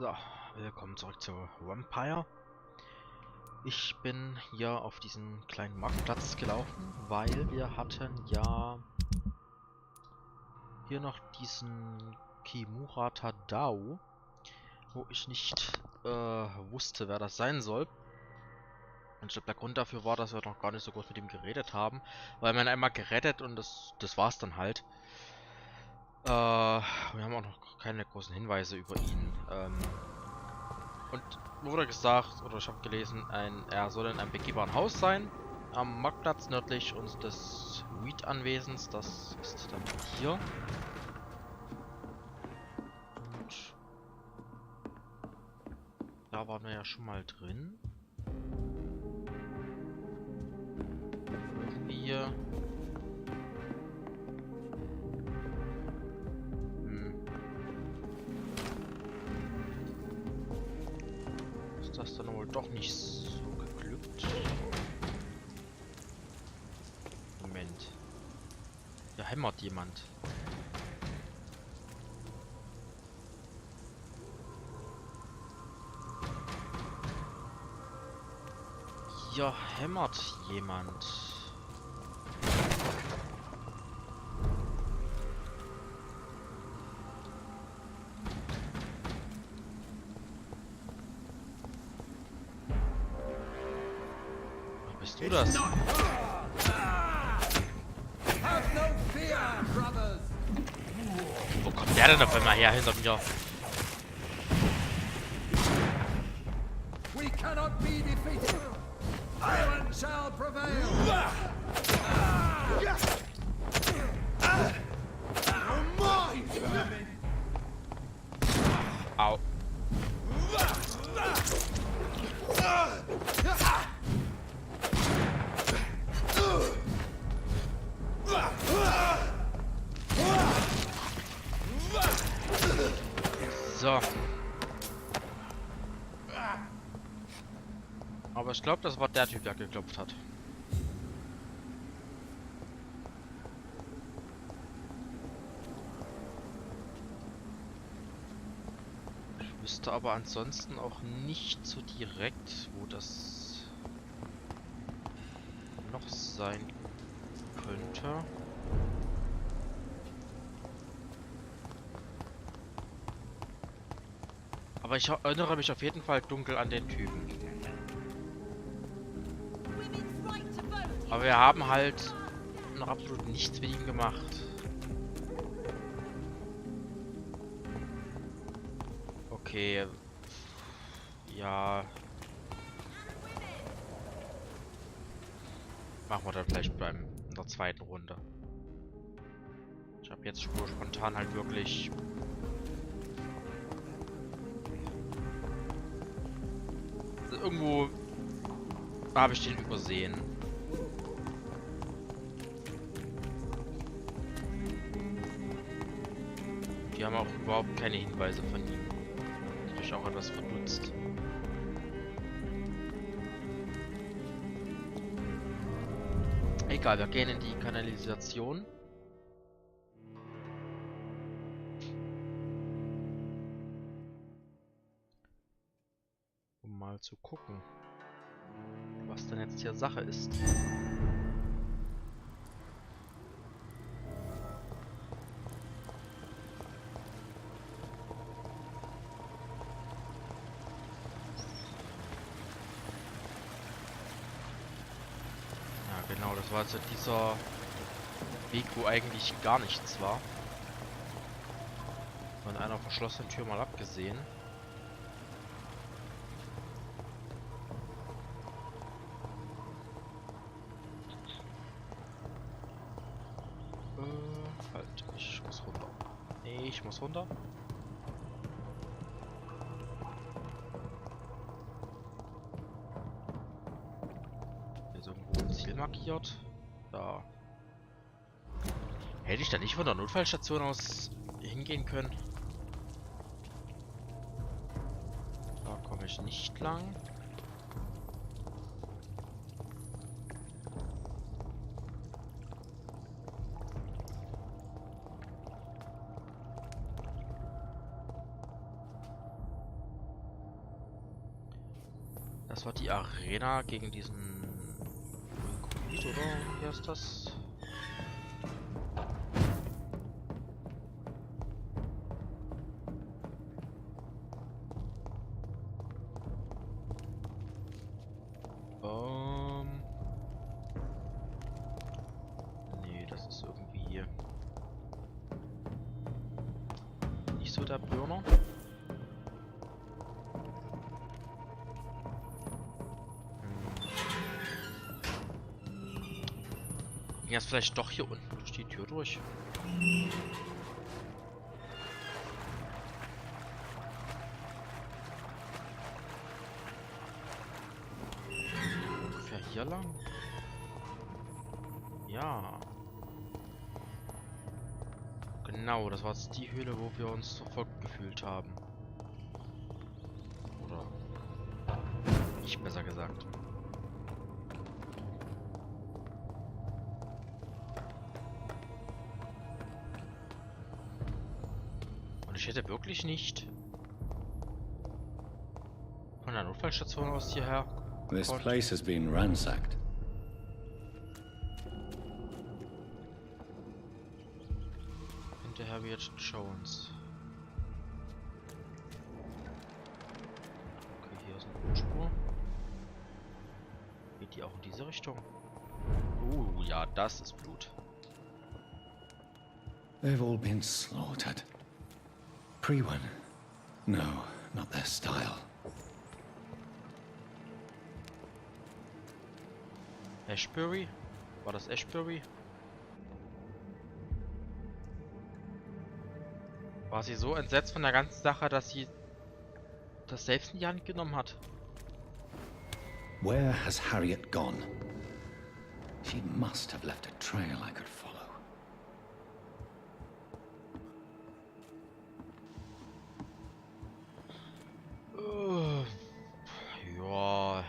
So, willkommen zurück zu Vampyr. Ich bin hier auf diesen kleinen Marktplatz gelaufen, weil wir hatten ja hier noch diesen Kimura Tadao, wo ich nicht wusste, wer das sein soll. Und ich glaube, der Grund dafür war, dass wir noch gar nicht so groß mit ihm geredet haben, weil wir ihn einmal gerettet und das war's dann halt. Wir haben auch noch keine großen Hinweise über ihn. Und wurde gesagt, oder ich habe gelesen, er soll in einem begehbaren Haus sein, am Marktplatz nördlich des Weed-Anwesens. Das ist dann hier. Und da waren wir ja schon mal drin. Irgendwie. Ist das dann wohl doch nicht so geglückt? Moment. Hier hämmert jemand. Hier hämmert jemand. Bist du das? Wo kommt der denn auf einmal her hinter mir? We cannot be defeated. Iron shall prevail. Au. So. Aber ich glaube, das war der Typ, der geklopft hat. Ich wüsste aber ansonsten auch nicht so direkt, wo das noch sein könnte. Aber ich erinnere mich auf jeden Fall dunkel an den Typen. Aber wir haben halt noch absolut nichts mit ihm gemacht. Okay. Ja. Machen wir dann vielleicht in der zweiten Runde. Ich habe jetzt spontan halt wirklich... Also irgendwo habe ich den übersehen. Wir haben auch überhaupt keine Hinweise von ihm. Ich bin auch etwas verdutzt. Egal, wir gehen in die Kanalisation. Um mal zu gucken, was denn jetzt hier Sache ist. Genau, das war also dieser Weg, wo eigentlich gar nichts war. Von einer verschlossenen Tür mal abgesehen. Halt, ich muss runter. Nee, ich muss runter. Ziel markiert. Da. Hätte ich da nicht von der Notfallstation aus hingehen können? Da komme ich nicht lang. Das war die Arena gegen diesen Komet, oder? Wie heißt das? Nee, das ist irgendwie nicht so der Burner. Ging das vielleicht doch hier unten durch die Tür durch? Ungefähr hier lang? Ja. Genau, das war jetzt die Höhle, wo wir uns verfolgt gefühlt haben. Oder ich besser gesagt. Und ich hätte wirklich nicht von der Notfallstation aus hierher This gekonnt. place has been ransacked. Hinterher wird Jones. Okay, hier ist eine Blutspur. Geht die auch in diese Richtung? Ja, das ist Blut. They've all been slaughtered. Pre-one? No, not their style. Ashbury? War das Ashbury? War sie so entsetzt von der ganzen Sache, dass sie das selbst in die Hand genommen hat? Where has Harriet gone? She must have left a trail I could follow. Ja.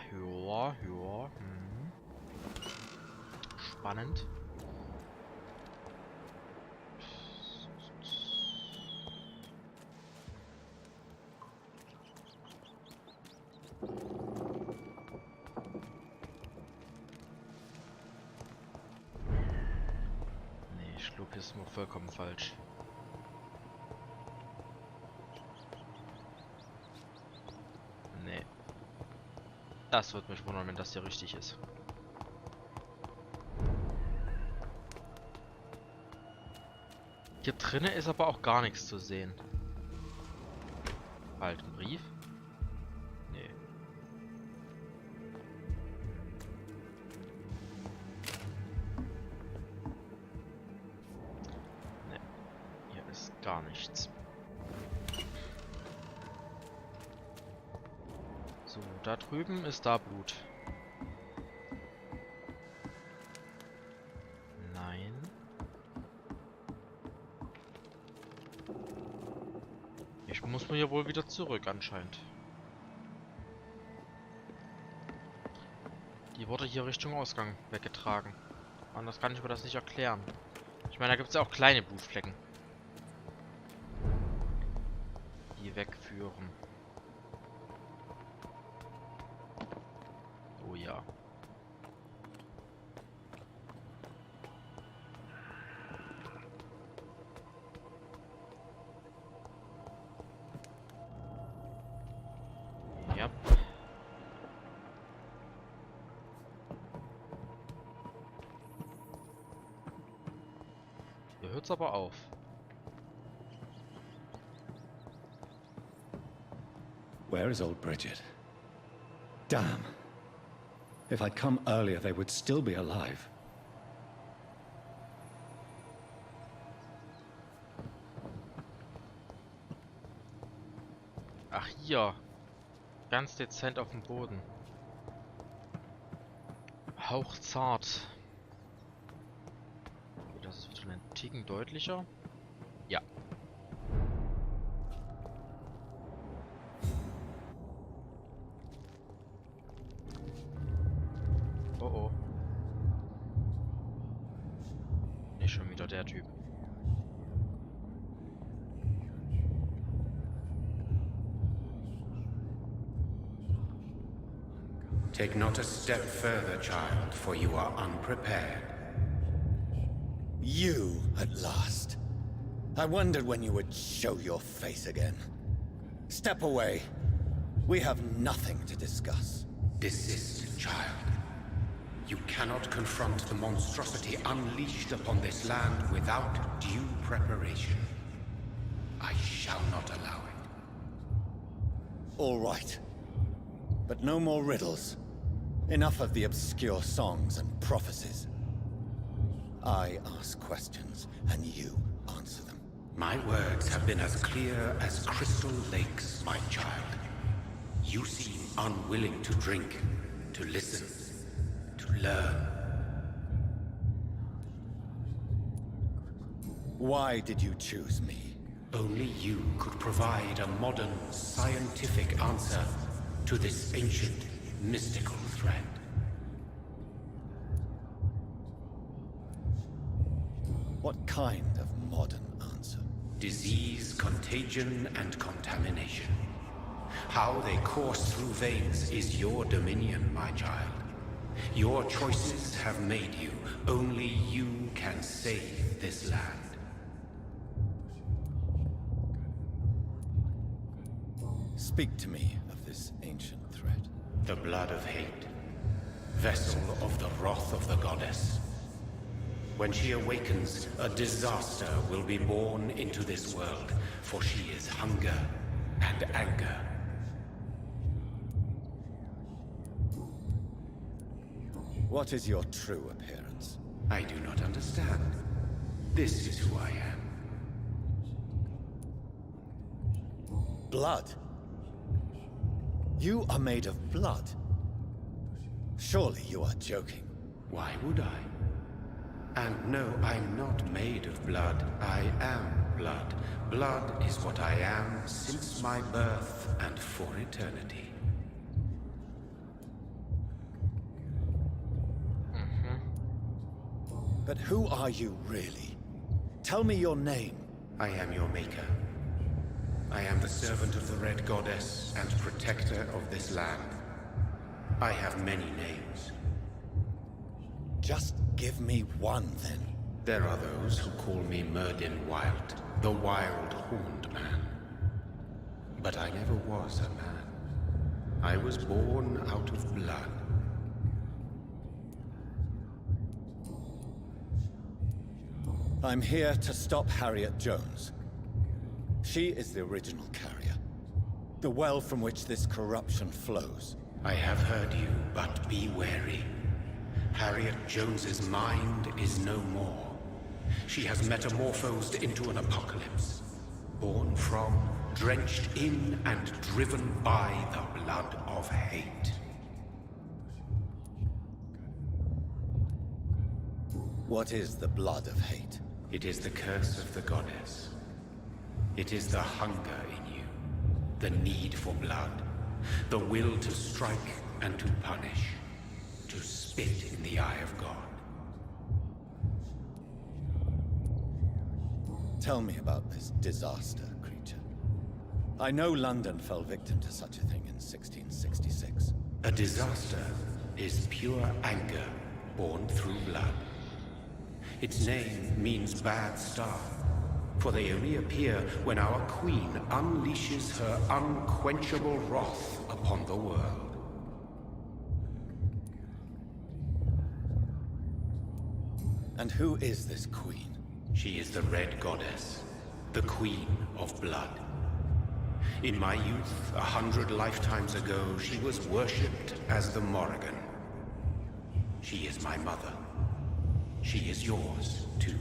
Spannend. Nee, ich glaube, hier ist nur vollkommen falsch. Nee. Das wird mich wundern, wenn das hier richtig ist. Hier drinnen ist aber auch gar nichts zu sehen. Halt, ein Brief? Nee. Nee. Hier ist gar nichts. So, da drüben ist da Blut. Nein. Ich muss mir hier wohl wieder zurück, anscheinend. Die wurde hier Richtung Ausgang weggetragen. Anders kann ich mir das nicht erklären. Ich meine, da gibt es ja auch kleine Blutflecken, die wegführen. Oh ja. Ja. Hier hört's aber auf. Where is old Bridget? Damn. If I'd come earlier, they would still be alive. Ach, hier. Ganz dezent auf dem Boden. Hauchzart. Okay, das ist wieder ein Ticken deutlicher. Ja. Oh oh. Nicht schon wieder der Typ. Take not a step further, child, for you are unprepared. You, at last. I wondered when you would show your face again. Step away. We have nothing to discuss. Desist, child. You cannot confront the monstrosity unleashed upon this land without due preparation. I shall not allow it. All right. But no more riddles. Enough of the obscure songs and prophecies. I ask questions, and you answer them. My words have been as clear as crystal lakes, my child. You seem unwilling to drink, to listen, to learn. Why did you choose me? Only you could provide a modern, scientific answer to this ancient, mystical threat. What kind of modern answer? Disease, contagion, and contamination. How they course through veins is your dominion, my child. Your choices have made you. Only you can save this land. Speak to me of this ancient threat. The blood of hate. Vessel of the wrath of the goddess. When she awakens, a disaster will be born into this world, for she is hunger and anger. What is your true appearance? I do not understand. This is who I am. Blood? You are made of blood. Surely you are joking. Why would I? And no, I'm not made of blood. I am blood. Blood is what I am since my birth and for eternity. But who are you really? Tell me your name. I am your maker. I am the servant of the Red Goddess and protector of this land. I have many names. Just give me one, then. There are those who call me Myrddin Wild, the Wild Horned Man. But I never was a man. I was born out of blood. I'm here to stop Harriet Jones. She is the original carrier. The well from which this corruption flows. I have heard you, but be wary. Harriet Jones's mind is no more. She has metamorphosed into an apocalypse. Born from, drenched in, and driven by the blood of hate. What is the blood of hate? It is the curse of the goddess. It is the hunger in you, the need for blood, the will to strike and to punish, to spit in the eye of God. Tell me about this disaster, creature. I know London fell victim to such a thing in 1666. A disaster is pure anger born through blood. Its name means bad star, for they only appear when our queen unleashes her unquenchable wrath upon the world. And who is this queen? She is the Red Goddess, the Queen of Blood. In my youth, 100 lifetimes ago, she was worshipped as the Morrigan. She is my mother. She is yours, too.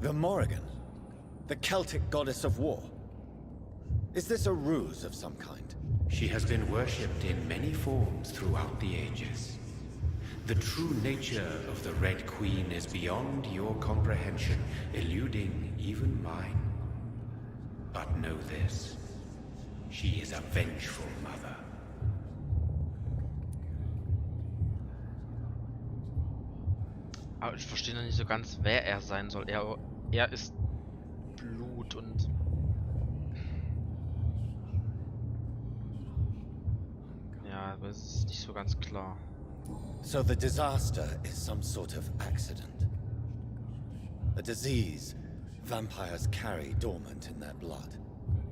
The Morrigan? The Celtic goddess of war? Is this a ruse of some kind? She has been worshipped in many forms throughout the ages. The true nature of the Red Queen is beyond your comprehension, eluding even mine. But know this, she is a vengeful mother. Aber ich verstehe noch nicht so ganz, wer er sein soll. Er ist Blut und... Ja, aber es ist nicht so ganz klar. So the disaster is some sort of accident. A disease vampires carry dormant in their blood,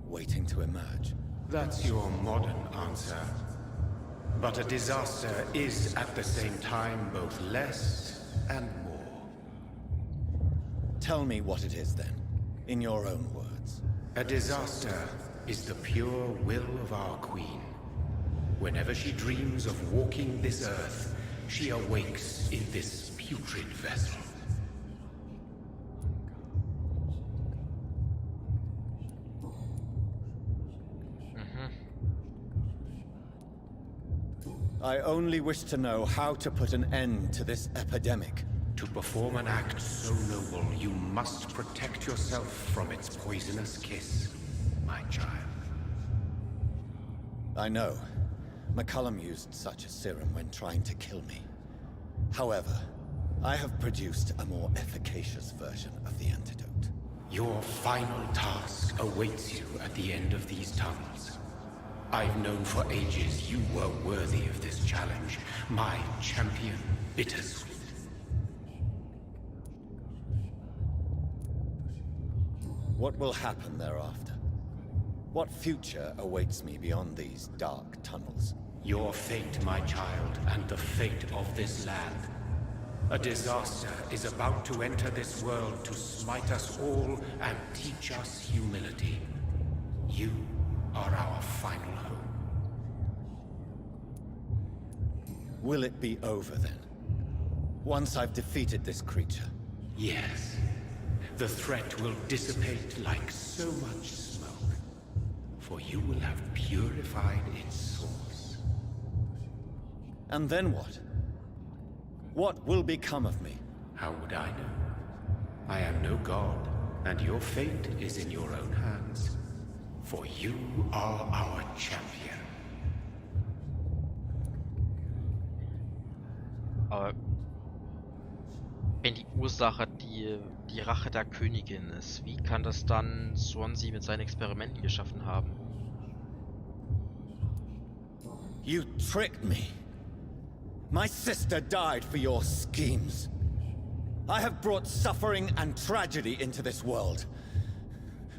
waiting to emerge. That's your modern answer. But a disaster is at the same time both less and more. Tell me what it is then, in your own words. A disaster is the pure will of our queen. Whenever she dreams of walking this earth, she awakes in this putrid vessel. I only wish to know how to put an end to this epidemic. To perform an act so noble, you must protect yourself from its poisonous kiss, my child. I know. McCullum used such a serum when trying to kill me. However, I have produced a more efficacious version of the antidote. Your final task awaits you at the end of these tunnels. I've known for ages you were worthy of this challenge, my champion, Bittersweet. What will happen thereafter? What future awaits me beyond these dark tunnels? Your fate, my child, and the fate of this land. A disaster is about to enter this world to smite us all and teach us humility. You are our final home. Will it be over then? Once I've defeated this creature? Yes. The threat will dissipate like so much smoke, for you will have purified its source. And then what? What will become of me? How would I know? I am no god, and your fate is in your own hands. For you are our champion. Aber wenn die Ursache die Rache der Königin ist, wie kann das dann Swansea mit seinen Experimenten geschaffen haben? You tricked me. My sister died for your schemes. I have brought suffering and tragedy into this world.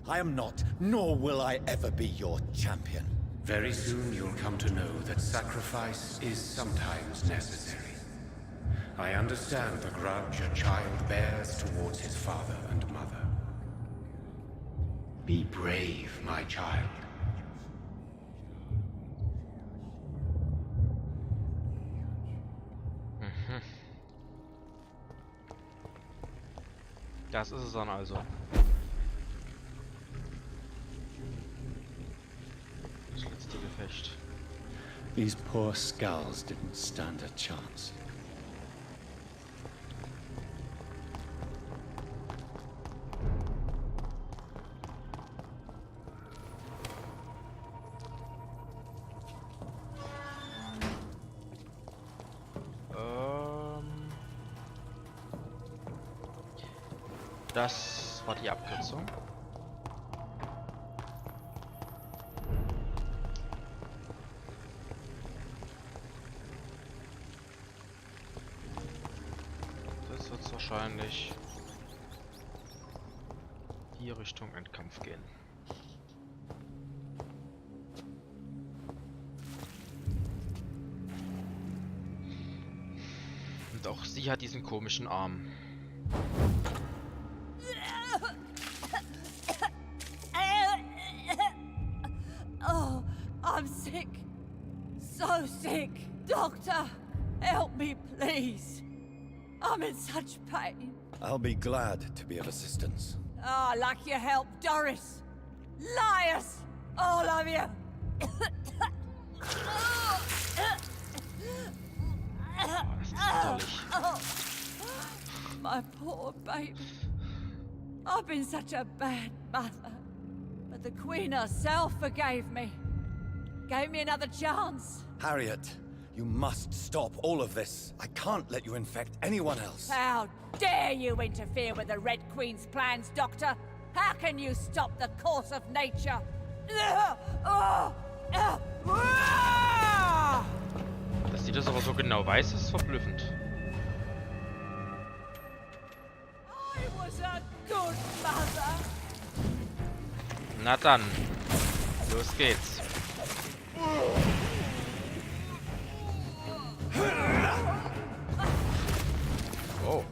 I am not, nor will I ever be your champion. Very soon you'll come to know that sacrifice is sometimes necessary. I understand the grudge a child bears towards his father and mother. Be brave, my child. Das ist es dann also. Das letzte Gefecht. These poor skulls didn't stand a chance. Das war die Abkürzung. Das wird wahrscheinlich die Richtung Endkampf gehen. Und auch sie hat diesen komischen Arm. Oh, I'm sick. So sick. Doctor, help me, please. I'm in such pain. I'll be glad to be of assistance. Ah, like your help, Doris. Liars! All of you! Oh, my poor baby. I've been such a bad mother. But the Queen herself forgave me. Gave me another chance. Harriet, you must stop all of this. I can't let you infect anyone else. How dare you interfere with the Red Queen's plans, Doctor? How can you stop the course of nature? das aber so genau weiß, ist verblüffend. I was a good mother. Na dann, los geht's. Oh.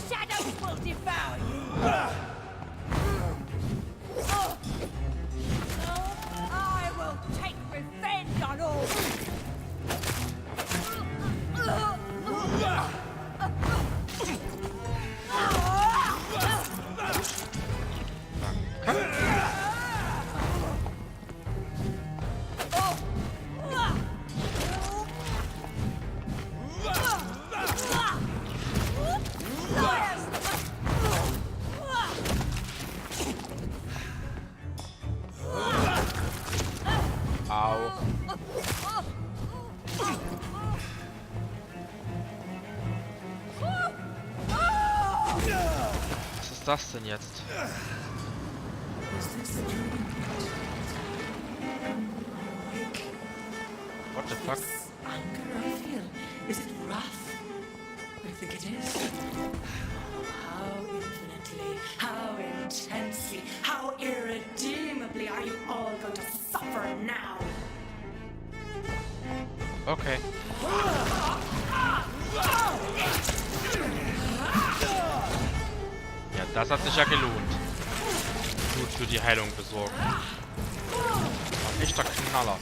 Shadows will devour you. I will take revenge on all. Au. Was ist das denn jetzt? What the fuck? Anger I feel. Is it wrath? I think it is. How infinitely, how intensely, how irredeemably are you all going to suffer now? Okay. Ja, das hat sich ja gelohnt. Gut für die Heilung besorgen. Ein echter Knaller.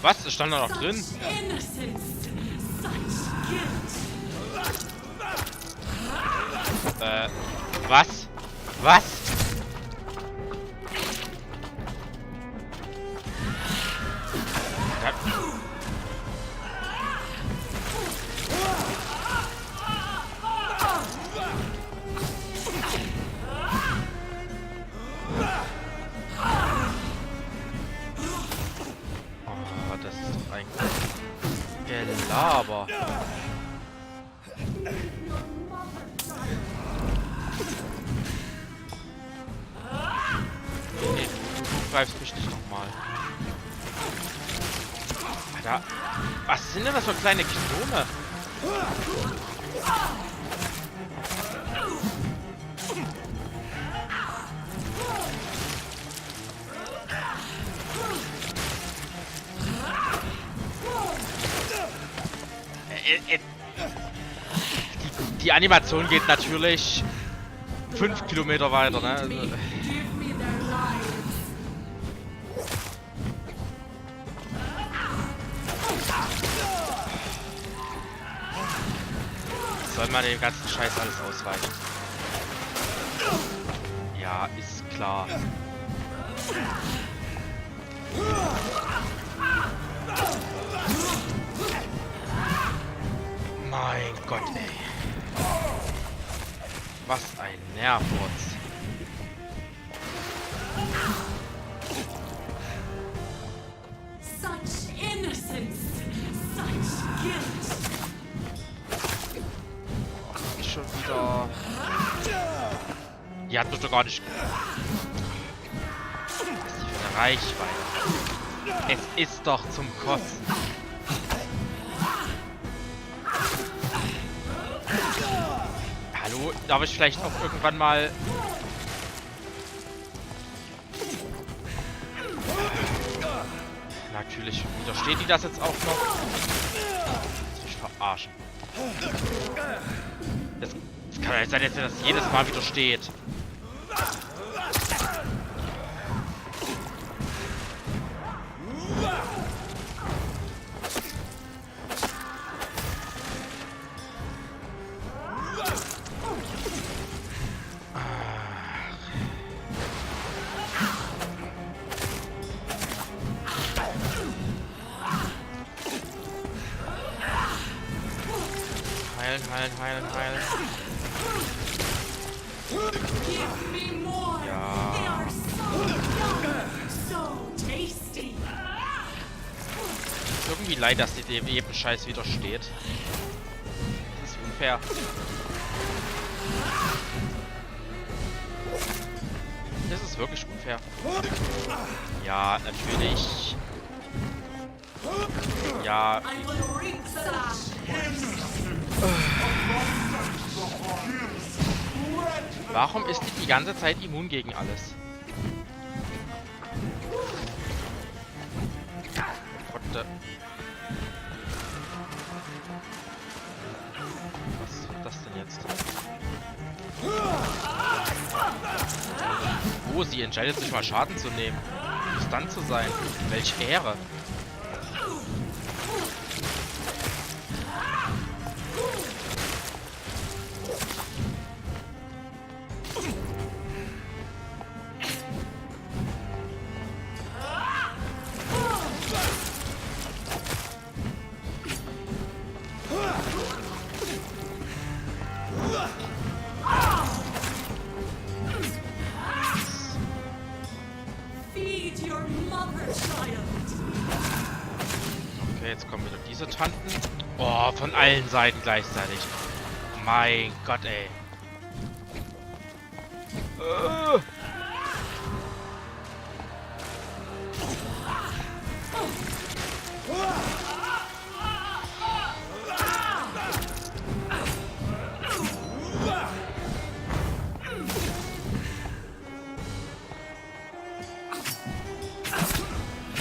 Was? Das stand da noch drin? Innocence, such guilt. Was? Was? Ja. Oh, das ist doch ein Gelaber. Nee, du greifst mich nicht nochmal. Alter, was sind denn das für kleine Gnome? Die Animation geht natürlich 5 Kilometer weiter, ne? Also, Give me their lives. soll man dem ganzen Scheiß alles ausweichen? Ja, ist klar. Mein Gott, ey. Was ein Nervwurz. Such innocence, such guilt. Nicht schon wieder. Die hat mich doch gar nicht. Was ist die für eine Reichweite? Es ist doch zum Kotzen. Hallo, darf ich vielleicht auch irgendwann mal... Natürlich widersteht die das jetzt auch noch. Lass mich verarschen. Das kann ja nicht sein, dass er das jedes Mal widersteht. Heilen, heilen, heilen, heilen. Give me more. Ja. They are so young, so tasty. Ist irgendwie leid, dass die dem eben Scheiß widersteht. Das ist unfair. Das ist wirklich unfair. Ja, natürlich. Ja. I will reap the last. Warum ist die ganze Zeit immun gegen alles? Gott, was wird das denn jetzt? Oh, sie entscheidet sich mal Schaden zu nehmen. Stunt zu sein. Welche Ehre. Feed your mother, child. Okay, jetzt kommen wieder diese Tanten. Oh, von allen Seiten gleichzeitig. Mein Gott, ey.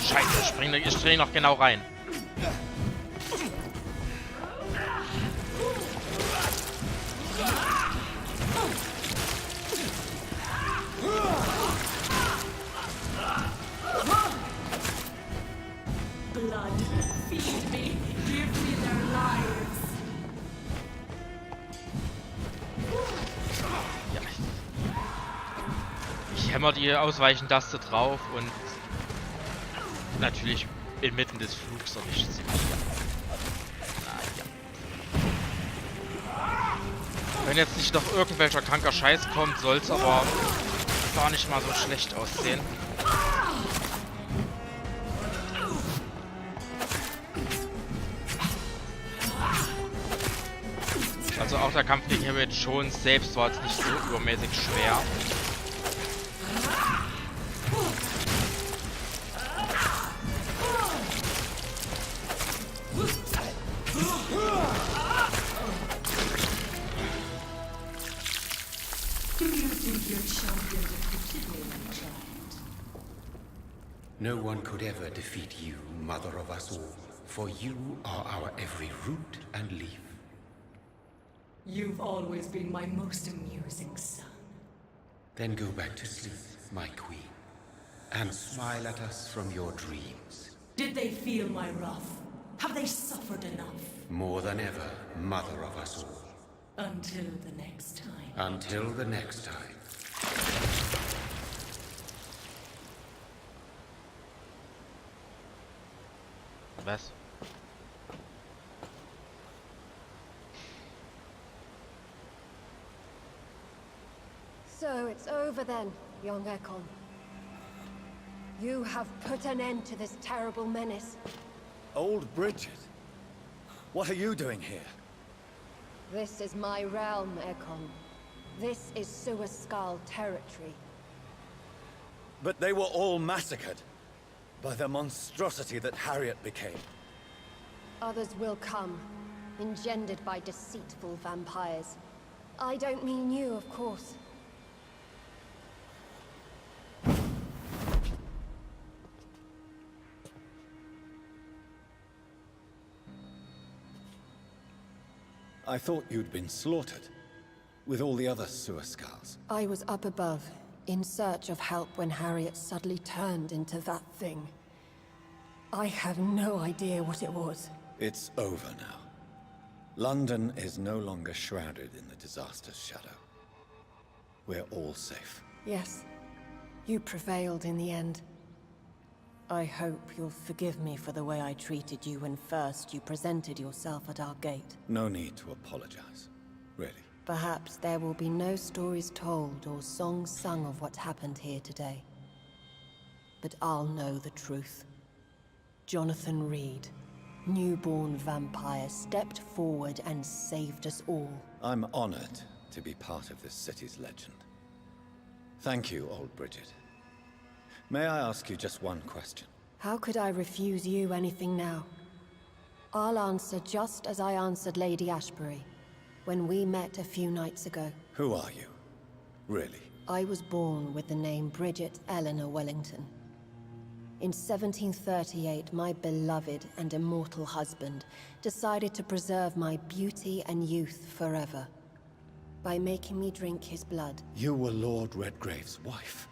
Scheiße, ich spring noch genau rein. Blood, feed me. Give me their lives. Ja. Ich hämmer die Ausweichen-Taste drauf und natürlich inmitten des Flugs erwischt sie mich. Wenn jetzt nicht noch irgendwelcher kranker Scheiß kommt, soll es aber gar nicht mal so schlecht aussehen. Also auch der Kampf gegen Harriet Jones selbst war jetzt nicht so übermäßig schwer. Do you think your champion defeated me, my child? No one could ever defeat you, mother of us all, for you are our every root and leaf. You've always been my most amusing son. Then go back to sleep, my queen, and smile at us from your dreams. Did they feel my wrath? Have they suffered enough? More than ever, mother of us all. Until the next time. Until the next time. Was? So it's over then, young Ekon. You have put an end to this terrible menace. Old Bridget? What are you doing here? This is my realm, Ekon. This is Suaskal territory. But they were all massacred by the monstrosity that Harriet became. Others will come, engendered by deceitful vampires. I don't mean you, of course. I thought you'd been slaughtered, with all the other Suaskals. I was up above, in search of help when Harriet suddenly turned into that thing. I have no idea what it was. It's over now. London is no longer shrouded in the disaster's shadow. We're all safe. Yes, you prevailed in the end. I hope you'll forgive me for the way I treated you when first you presented yourself at our gate. No need to apologize. Really. Perhaps there will be no stories told or songs sung of what happened here today. But I'll know the truth. Jonathan Reed, newborn vampire, stepped forward and saved us all. I'm honored to be part of this city's legend. Thank you, old Bridget. May I ask you just one question? How could I refuse you anything now? I'll answer just as I answered Lady Ashbury when we met a few nights ago. Who are you? Really? I was born with the name Bridget Eleanor Wellington. In 1738, my beloved and immortal husband decided to preserve my beauty and youth forever by making me drink his blood. You were Lord Redgrave's wife.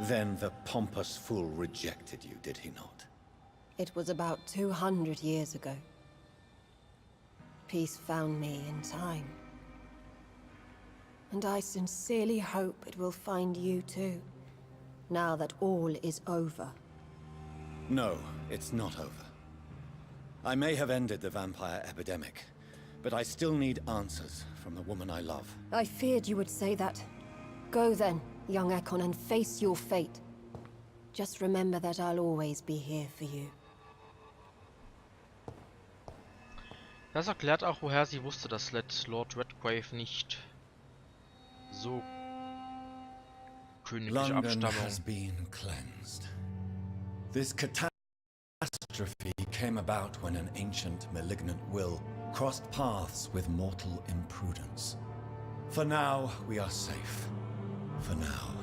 Then the pompous fool rejected you, did he not? It was about 200 years ago. Peace found me in time. And I sincerely hope it will find you too, now that all is over. No, it's not over. I may have ended the vampire epidemic, but I still need answers from the woman I love. I feared you would say that. Go then, young Ekon, and face your fate. Just remember that I'll always be here for you. Das erklärt auch, woher sie wusste, dass Lord Redgrave nicht so königliche London Abstammung. has been cleansed. This catastrophe came about when an ancient malignant will crossed paths with mortal imprudence. For now, we are safe. For now.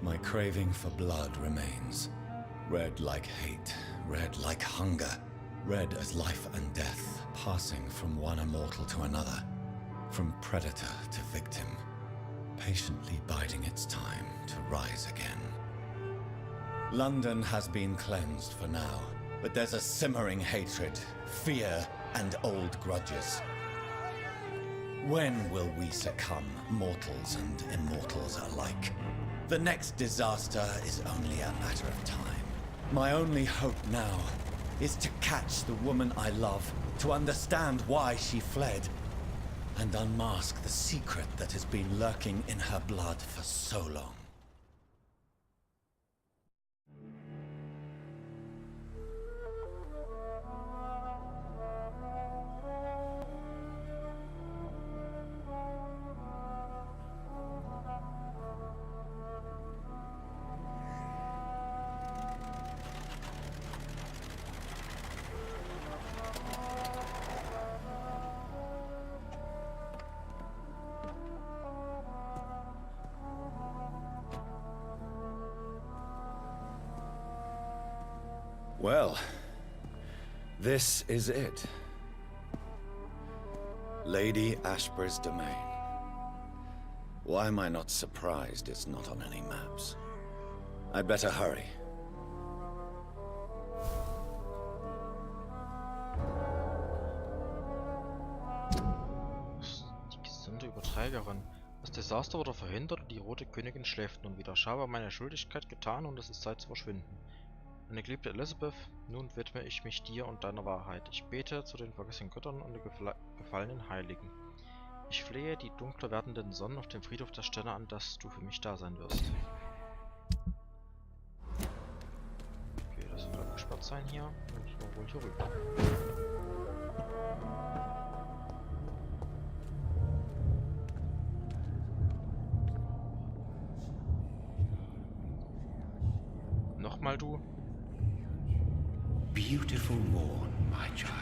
My craving for blood remains. Red like hate, red like hunger. Red as life and death, passing from one immortal to another. From predator to victim. Patiently biding its time to rise again. London has been cleansed for now, but there's a simmering hatred, fear, and old grudges. When will we succumb, mortals and immortals alike? The next disaster is only a matter of time. My only hope now is to catch the woman I love, to understand why she fled, and unmask the secret that has been lurking in her blood for so long. Well, this is it. Lady Ashbury's domain. Why am I not surprised it's not on any maps? I'd better hurry. Die gesunde Überträgerin. Das Desaster wurde verhindert und die Rote Königin schläft nun wieder. Ich habe meine Schuldigkeit getan und es ist Zeit zu verschwinden. Meine geliebte Elizabeth, nun widme ich mich dir und deiner Wahrheit. Ich bete zu den vergessenen Göttern und den gefallenen Heiligen. Ich flehe die dunkler werdenden Sonnen auf dem Friedhof der Sterne an, dass du für mich da sein wirst. Okay, das wird abgesperrt sein hier. Und ich will wohl hier rüber. Nochmal du. Beautiful morn, my child.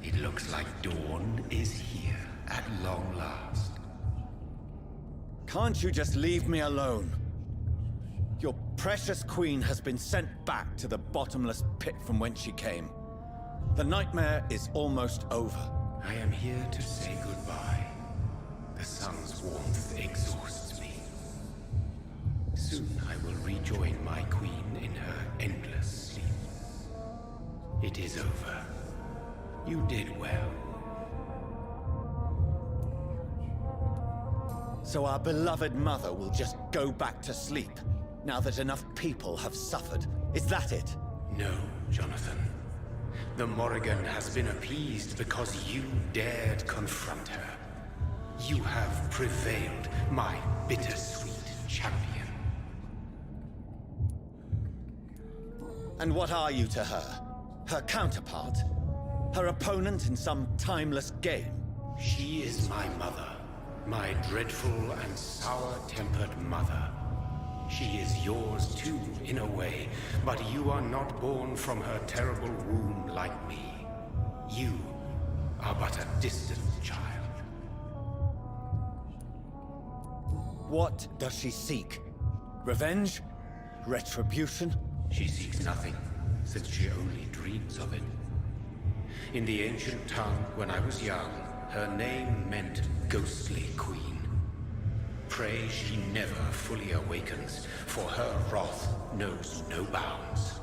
It looks like dawn is here at long last. Can't you just leave me alone? Your precious queen has been sent back to the bottomless pit from whence she came. The nightmare is almost over. I am here to say goodbye. The sun's warmth exhausts me. Soon I will rejoin my queen in her endless sleep. It is over. You did well. So our beloved mother will just go back to sleep. Now that enough people have suffered. Is that it? No, Jonathan. The Morrigan has been appeased because you dared confront her. You have prevailed, my bittersweet champion. And what are you to her? Her counterpart? Her opponent in some timeless game? She is my mother. My dreadful and sour-tempered mother. She is yours too, in a way, but you are not born from her terrible womb like me. You are but a distant child. What does she seek? Revenge? Retribution? She seeks nothing, since she only dreams of it. In the ancient tongue, when I was young, her name meant Ghostly Queen. Pray she never fully awakens, for her wrath knows no bounds.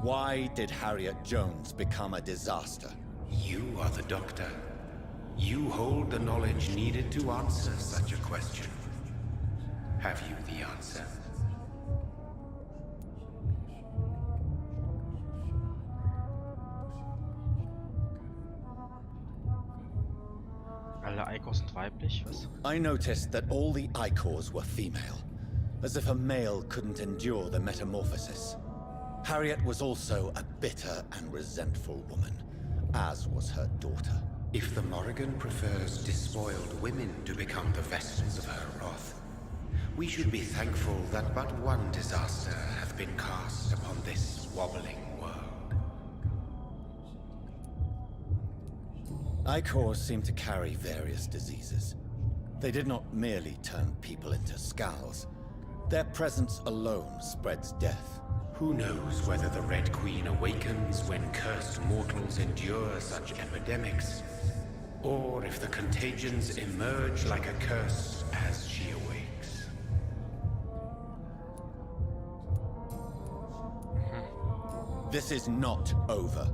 Why did Harriet Jones become a disaster? You are the doctor. You hold the knowledge needed to answer such a question. Have you the answer? Alle Eikos sind weiblich, was? I noticed that all the Icors were female, as if a male couldn't endure the metamorphosis. Harriet was also a bitter and resentful woman, as was her daughter. If the Morrigan prefers despoiled women to become the vessels of her wrath, we should be thankful that but one disaster hath been cast upon this wobbling world. Icors seem to carry various diseases. They did not merely turn people into Skals. Their presence alone spreads death. Who knows whether the Red Queen awakens when cursed mortals endure such epidemics, or if the contagions emerge like a curse as she awakes. This is not over.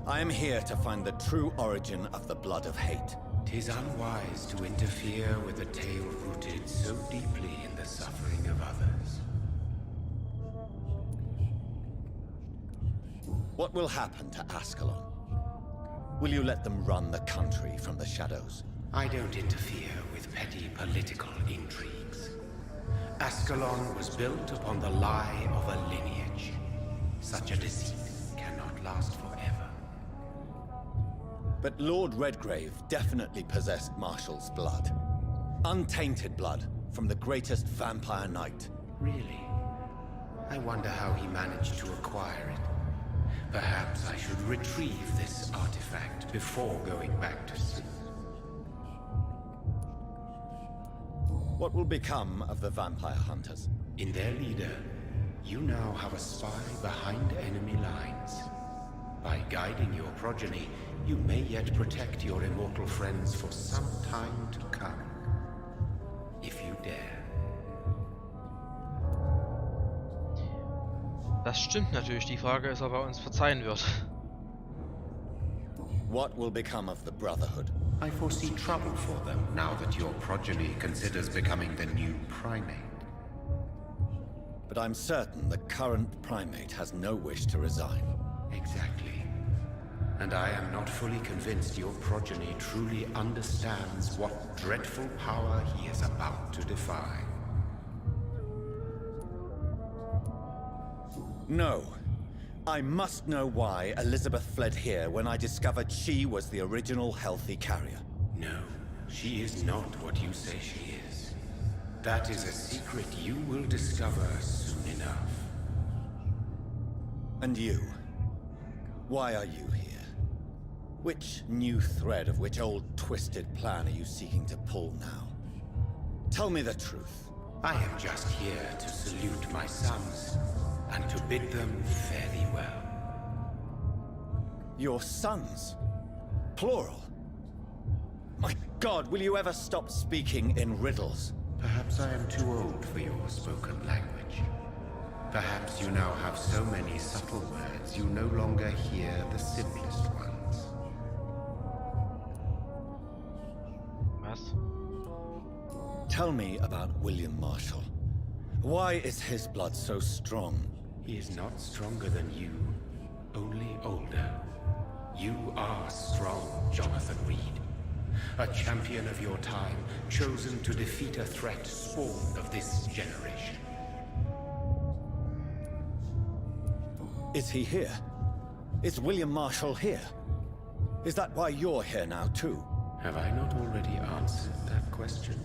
I am here to find the true origin of the blood of hate. 'Tis unwise to interfere with a tale rooted so deeply in the suffering of others. What will happen to Ascalon? Will you let them run the country from the shadows? I don't interfere with petty political intrigues. Ascalon was built upon the lie of a lineage. Such a deceit cannot last forever. But Lord Redgrave definitely possessed Marshall's blood. Untainted blood from the greatest vampire knight. Really? I wonder how he managed to acquire it. Perhaps I should retrieve this artifact before going back to sea. What will become of the vampire hunters? In their leader, you now have a spy behind enemy lines. By guiding your progeny, you may yet protect your immortal friends for some time to come. If you dare. Das stimmt natürlich. Die Frage ist, ob er uns verzeihen wird. What will become of the Brotherhood? I foresee trouble for them now that your progeny considers becoming the new primate. But I'm certain the current primate has no wish to resign. Exactly. And I am not fully convinced your progeny truly understands what dreadful power he is about to defy. No. I must know why Elizabeth fled here when I discovered she was the original healthy carrier. No, she is not what you say she is. That is a secret you will discover soon enough. And you? Why are you here? Which new thread of which old twisted plan are you seeking to pull now? Tell me the truth. I am just here to salute my sons, and to bid them fare thee well. Your sons? Plural? My God, will you ever stop speaking in riddles? Perhaps I am too old for your spoken language. Perhaps you now have so many subtle words you no longer hear the simplest ones. Was? Tell me about William Marshall. Why is his blood so strong? He is not stronger than you, only older. You are strong, Jonathan Reed. A champion of your time, chosen to defeat a threat spawned of this generation. Is he here? Is William Marshall here? Is that why you're here now, too? Have I not already answered that question?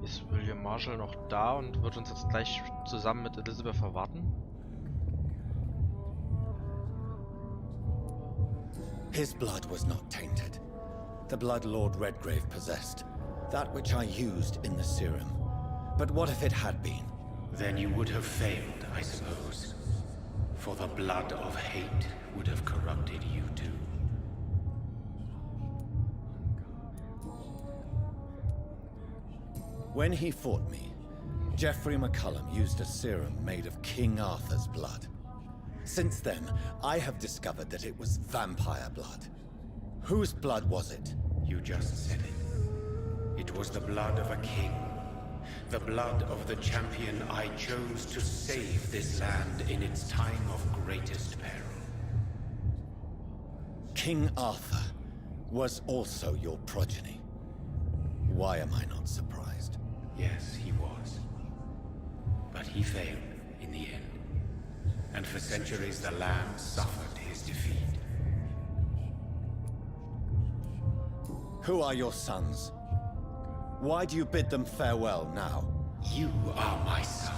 Ist William Marshall noch da und wird uns jetzt gleich zusammen mit Elizabeth erwarten? His blood was not tainted. The blood Lord Redgrave possessed. That which I used in the serum. But what if it had been? Then you would have failed, I suppose. For the blood of hate would have corrupted you too. When he fought me, Geoffrey McCullum used a serum made of King Arthur's blood. Since then, I have discovered that it was vampire blood. Whose blood was it? You just said it. It was the blood of a king. The blood of the champion I chose to save this land in its time of greatest peril. King Arthur was also your progeny. Why am I not surprised? Yes, he was. But he failed in the end. And for centuries the land suffered his defeat. Who are your sons? Why do you bid them farewell now? You are my son,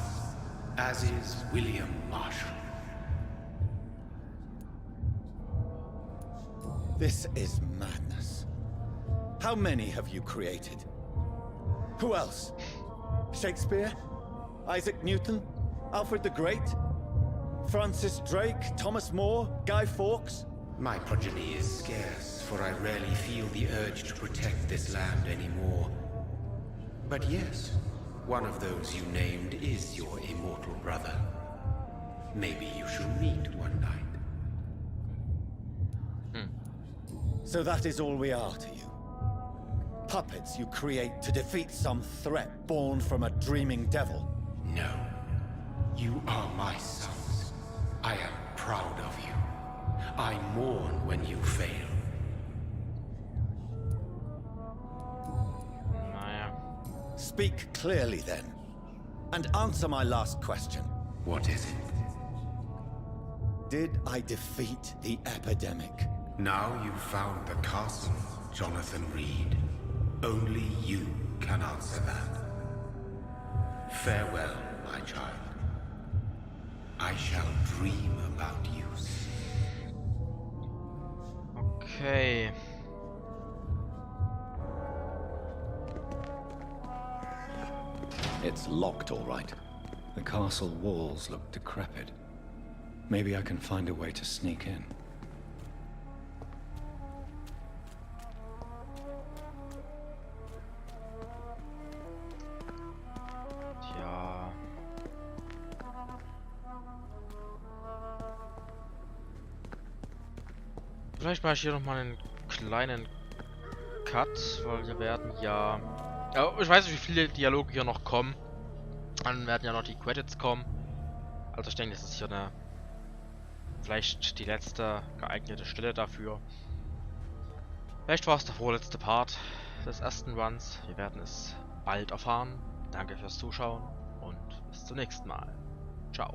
as is William Marshall. This is madness. How many have you created? Who else? Shakespeare? Isaac Newton? Alfred the Great? Francis Drake? Thomas More? Guy Fawkes? My progeny is scarce, for I rarely feel the urge to protect this land anymore. But yes, one of those you named is your immortal brother. Maybe you should meet one night. So that is all we are to you? Puppets you create to defeat some threat born from a dreaming devil? No. You are my sons. I am proud of you. I mourn when you fail. Naja. Speak clearly then, and answer my last question. What is it? Did I defeat the epidemic? Now you've found the castle, Jonathan Reed. Only you can answer that. Farewell, my child. I shall dream about you. Okay. It's locked, all right. The castle walls look decrepit. Maybe I can find a way to sneak in. Tja. Vielleicht mache ich hier nochmal einen kleinen Cut, weil wir werden ja... ich weiß nicht, wie viele Dialoge hier noch kommen. Dann werden ja noch die Credits kommen. Also ich denke, das ist hier eine... vielleicht die letzte geeignete Stelle dafür. Vielleicht war es der vorletzte Part des ersten Runs. Wir werden es bald erfahren. Danke fürs Zuschauen und bis zum nächsten Mal. Ciao.